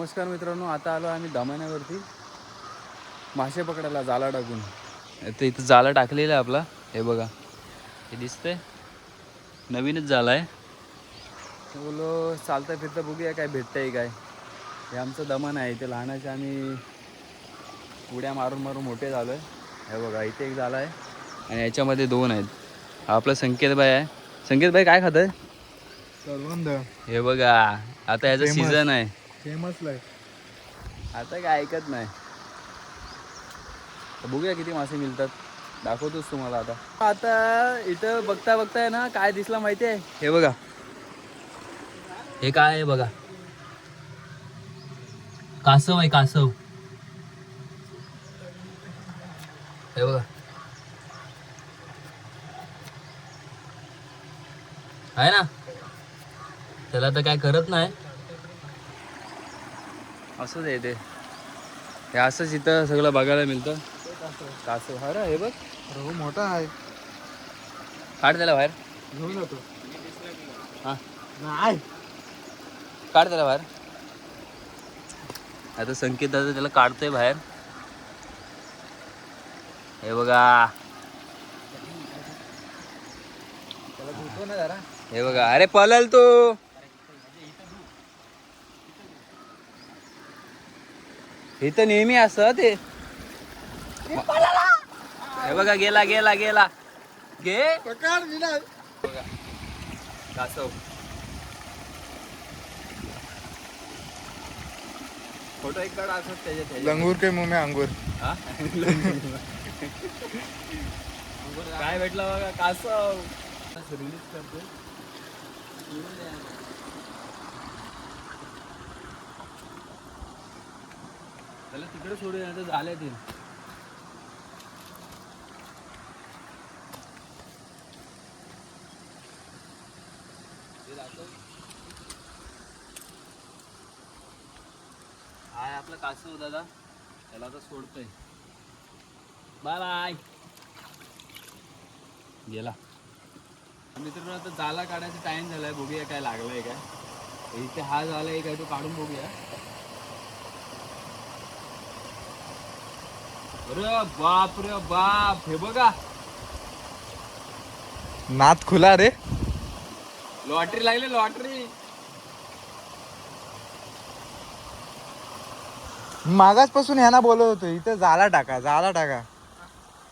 नमस्कार मित्रांनो, आता आलो आम्ही दमाण्यावरती मासे पकडायला जाळा टाकून. तर इथं जाळा टाकलेला आहे आपला, हे बघा, हे दिसतंय, नवीनच जाळा आहे. बोलो चालता फिरता बघूया काय भेटतंय काय. हे आमचं दमन आहे, इथे लहानाचे आम्ही उड्या मारून मारून मोठे झालो आहे. हे बघा इथे एक जाळा आहे आणि याच्यामध्ये दोन आहेत. हा आपला संकेतबाई आहे. संकेतबाई काय खात आहे? करवंद. हे बघा, आता याचा सीझन आहे. फेमस लाय. आता काय ऐकत नाही. बघूया किती मासे मिळतात, दाखवतोच तुम्हाला. आता इथं बघता बघताय ना काय दिसला माहिती आहे? हे बघा, हे काय आहे बघा, कासव आहे, कासव. हे बघा, आहे ना. त्याला तर काय करत नाही, असंच आहे ते. हे असंच इथं सगळं बघायला मिळतं. कासव, हा रे, हे बघ, हो मोठा आहे. काढ त्याला बाहेर. घेऊन जातो. हा, नाही काढ त्याला बाहेर. आता संकेत दादा त्याला काढतोय बाहेर. हे बघा, त्याला धुतो ना जरा. हे बघा, अरे पळल तो. इथं नेहमी असं ते. हे बघा, गेला गेला गेला. घे पकड मी नाही. बघा, कासव. फोटो एक काढा असं त्याच्यात. लंगूर के मुंह में अंगूर. हा? काय भेटला बघा, कासव. रिलीज करतोय. त्याला तिकडे सोडून आता झाले ते. हाय आपला कासव दादा, त्याला आता सोडतोय. Bye bye. गेला. मित्रांनो, आता जाळा काढायचा टाइम झालाय, बघूया काय लागलाय काय. इथे हा झाला एक आहे, तो काढून बघूया. अरे बाप रे बाप, हे बघा, नाद खुला रे. लॉटरी लागली, लॉटरी. मागासपासून ह्यांना बोलत होतो इथं जाळा टाका, जाळा टाका.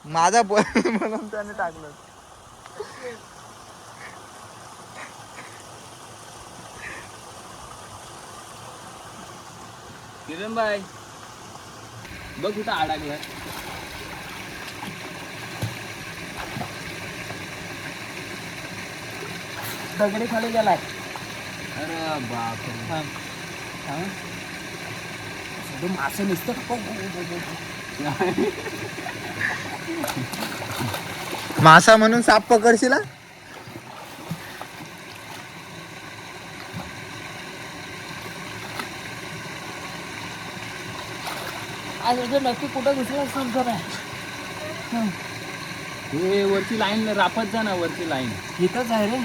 माझा बोल म्हणून त्याने टाकलं. किरण बाई, बघ कुठं अडकलाय. दगडी खाली गेलाय. अरे बाप रे. मासे नुसतं मासा म्हणून साप पकडशील हा? आज नक्की कुठं घुसला समजा. हे वरची लाईन रापत जा ना, वरची लाईन इथंच आहे रे.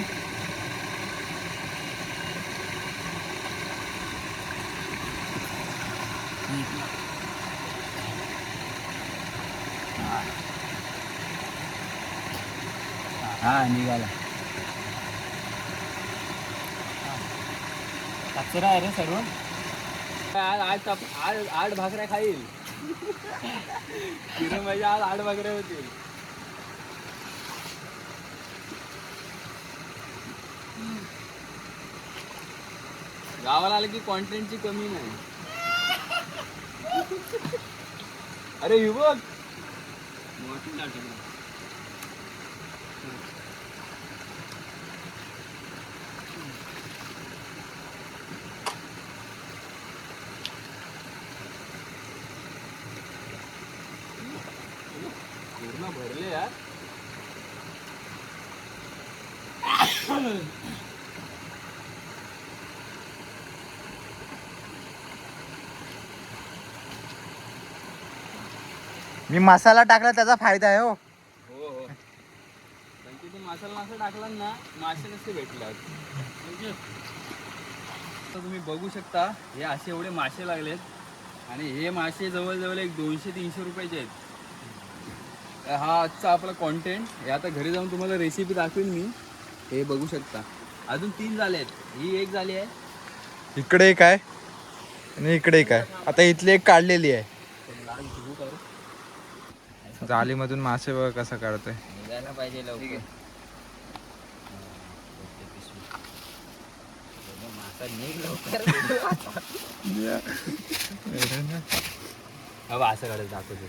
हा निघाला. कचरा आहे रे सर्व. आज आज आज 8 भाकऱ्या खाईल. किरण माझ्या आज 8 भाकऱ्या होतील. गावाला आलं की कॉन्टेंटची कमी नाही. अरे ही बघ, मोठी नाटक. पूर्ण भरले यार. मी मसाला टाकला त्याचा फायदा आहे. हो हो हो, कारण की तू मसाला नसता टाकला ना, मासे नसते भेटले आज. आता तुम्ही बघू शकता हे असे एवढे मासे लागलेत आणि हे मासे जवळजवळ एक 200-300 रुपयाचे आहेत. हा आजचा आपला कॉन्टेंट. हे आता घरी जाऊन तुम्हाला रेसिपी दाखवेन मी. हे बघू शकता अजून 3 झाले आहेत. ही एक झाली आहे. इकडे एक आहे आणि इकडे एक आहे. आता इथली एक काढलेली आहे. जालीमधून मासे बघा कसं काढतोय. निघायला पाहिजे लवकर. बाबा असं काढायचं दाखवतो.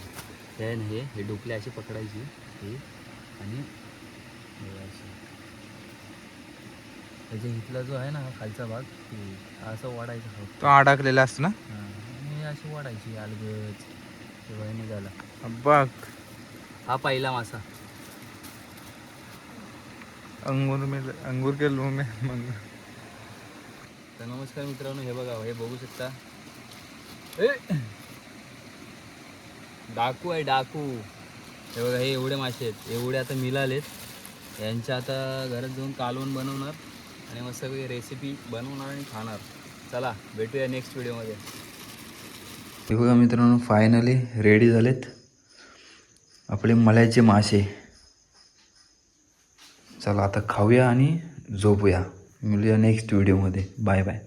हे ना हे डुकले अशी पकडायची हे आणि हे अशी. त्याच्या इथला जो आहे ना खालचा भाग ते असं वाढायचं फक्त. तो अडकलेला असतो ना. आणि अशी वाढायची अलगद तेव्हा निघाला. बघ हा पहिला मासा. अंगूर के लूम में मंग. तर नमस्कार मित्रांनो, हे बघा हे बघू शकता. डाकू आहे डाकू. हे बघा हे एवढे मासे आहेत. एवढे आता मिळालेत. यांच्या आता घरात जाऊन कालवण बनवणार आणि मस्त सगळी रेसिपी बनवणार आणि खाणार. चला भेटूया नेक्स्ट व्हिडिओमध्ये. हे बघा मित्रांनो फायनली रेडी झालेत आपले मल्याचे मासे. चला आता खाऊया आणि झोपूया. मिळूया नेक्स्ट व्हिडिओमध्ये. Bye bye.